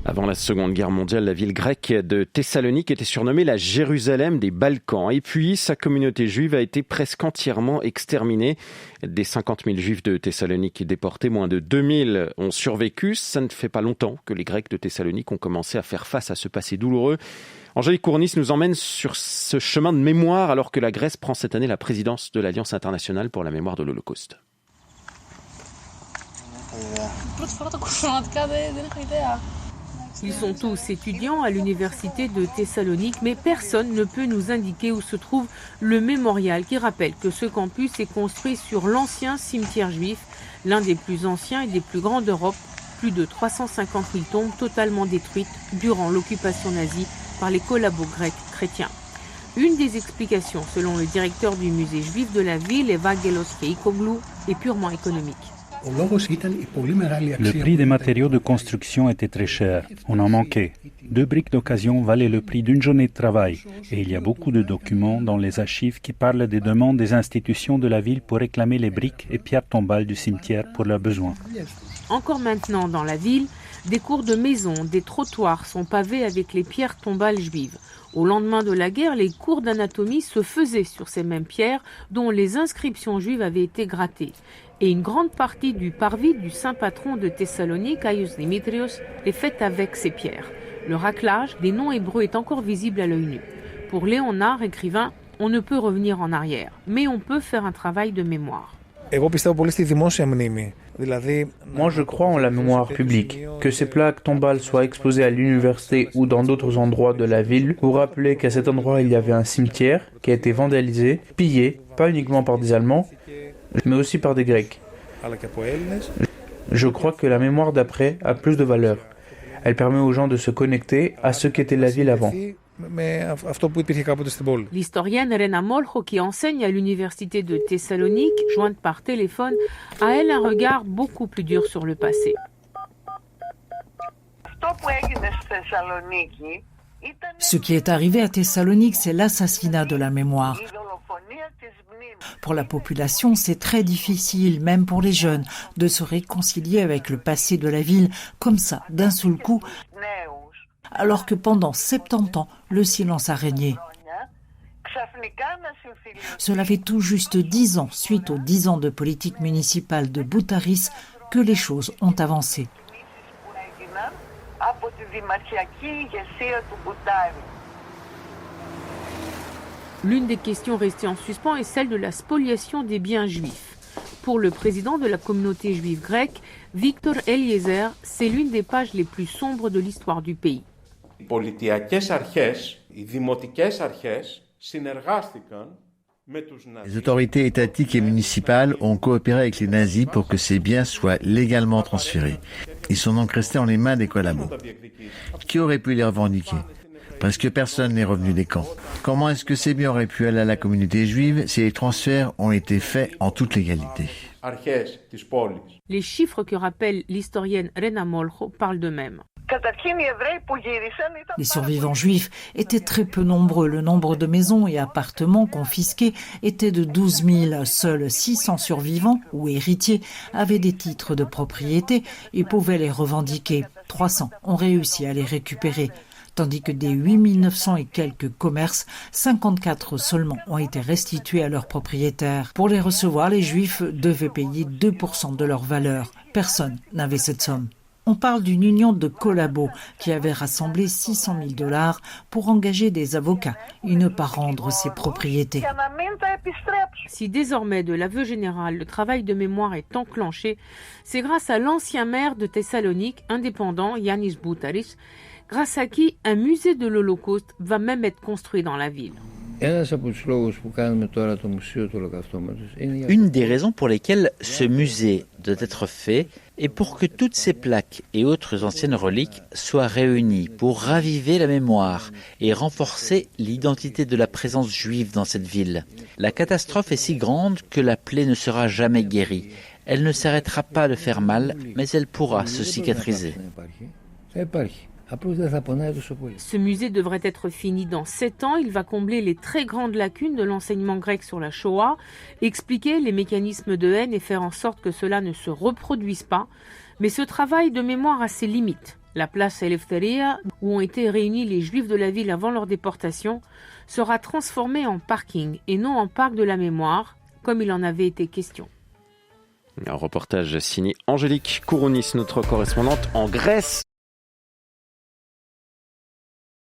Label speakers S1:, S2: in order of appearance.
S1: Avant la Seconde Guerre mondiale, la ville grecque de Thessalonique était surnommée la Jérusalem des Balkans. Et puis, sa communauté juive a été presque entièrement exterminée. Des 50 000 juifs de Thessalonique déportés, moins de 2000 ont survécu. Ça ne fait pas longtemps que les Grecs de Thessalonique ont commencé à faire face à ce passé douloureux. Angélique Kournis nous emmène sur ce chemin de mémoire alors que la Grèce prend cette année la présidence de l'Alliance internationale pour la mémoire de l'Holocauste.
S2: Ils sont tous étudiants à l'université de Thessalonique, mais personne ne peut nous indiquer où se trouve le mémorial qui rappelle que ce campus est construit sur l'ancien cimetière juif, l'un des plus anciens et des plus grands d'Europe. Plus de 350 000 tombes totalement détruites durant l'occupation nazie par les collabos grecs chrétiens. Une des explications, selon le directeur du musée juif de la ville, Evangelos Keikoglou, est purement économique.
S3: Le prix des matériaux de construction était très cher. On en manquait. 2 briques d'occasion valaient le prix d'une journée de travail. Et il y a beaucoup de documents dans les archives qui parlent des demandes des institutions de la ville pour réclamer les briques et pierres tombales du cimetière pour leurs besoins.
S2: Encore maintenant dans la ville, des cours de maison, des trottoirs sont pavés avec les pierres tombales juives. Au lendemain de la guerre, les cours d'anatomie se faisaient sur ces mêmes pierres dont les inscriptions juives avaient été grattées. Et une grande partie du parvis du saint patron de Thessalonique, Aios Dimitrios, est faite avec ces pierres. Le raclage des noms hébreux est encore visible à l'œil nu. Pour Léonard, écrivain, on ne peut revenir en arrière, mais on peut faire un travail de mémoire.
S4: Moi, je crois en la mémoire publique. Que ces plaques tombales soient exposées à l'université ou dans d'autres endroits de la ville pour rappeler qu'à cet endroit, il y avait un cimetière qui a été vandalisé, pillé, pas uniquement par des Allemands, mais aussi par des Grecs. Je crois que la mémoire d'après a plus de valeur. Elle permet aux gens de se connecter à ce qu'était la ville avant.
S2: L'historienne Rena Molcho, qui enseigne à l'université de Thessalonique, jointe par téléphone, a elle un regard beaucoup plus dur sur le passé.
S5: Ce qui est arrivé à Thessalonique, c'est l'assassinat de la mémoire. Pour la population, c'est très difficile, même pour les jeunes, de se réconcilier avec le passé de la ville, comme ça, d'un seul coup, alors que pendant 70 ans, le silence a régné. Cela fait tout juste 10 ans, suite aux 10 ans de politique municipale de Boutaris, que les choses ont avancé.
S2: L'une des questions restées en suspens est celle de la spoliation des biens juifs. Pour le président de la communauté juive grecque, Victor Eliezer, c'est l'une des pages les plus sombres de l'histoire du pays.
S6: Les autorités étatiques et municipales ont coopéré avec les nazis pour que ces biens soient légalement transférés. Ils sont donc restés en les mains des collabos. Qui aurait pu les revendiquer ? Presque personne n'est revenu des camps. Comment est-ce que ces biens auraient pu aller à la communauté juive si les transferts ont été faits en toute légalité ?
S2: Les chiffres que rappelle l'historienne Rena Molcho parlent d'eux-mêmes.
S5: Les survivants juifs étaient très peu nombreux. Le nombre de maisons et appartements confisqués était de 12 000. Seuls 600 survivants ou héritiers avaient des titres de propriété et pouvaient les revendiquer. 300 ont réussi à les récupérer. Tandis que des 8 900 et quelques commerces, 54 seulement ont été restitués à leurs propriétaires. Pour les recevoir, les Juifs devaient payer 2% de leur valeur. Personne n'avait cette somme. On parle d'une union de collabos qui avait rassemblé $600 000 pour engager des avocats et ne pas rendre ses propriétés.
S2: Si désormais, de l'aveu général, le travail de mémoire est enclenché, c'est grâce à l'ancien maire de Thessalonique, indépendant, Yannis Boutaris, grâce à qui un musée de l'Holocauste va même être construit dans la ville.
S7: Une des raisons pour lesquelles ce musée doit être fait est pour que toutes ces plaques et autres anciennes reliques soient réunies pour raviver la mémoire et renforcer l'identité de la présence juive dans cette ville. La catastrophe est si grande que la plaie ne sera jamais guérie. Elle ne s'arrêtera pas de faire mal, mais elle pourra se cicatriser.
S2: Ce musée devrait être fini dans 7 ans. Il va combler les très grandes lacunes de l'enseignement grec sur la Shoah, expliquer les mécanismes de haine et faire en sorte que cela ne se reproduise pas. Mais ce travail de mémoire a ses limites. La place Eleftheria, où ont été réunis les Juifs de la ville avant leur déportation, sera transformée en parking et non en parc de la mémoire, comme il en avait été question.
S1: Un reportage signé Angélique Kourounis, notre correspondante en Grèce.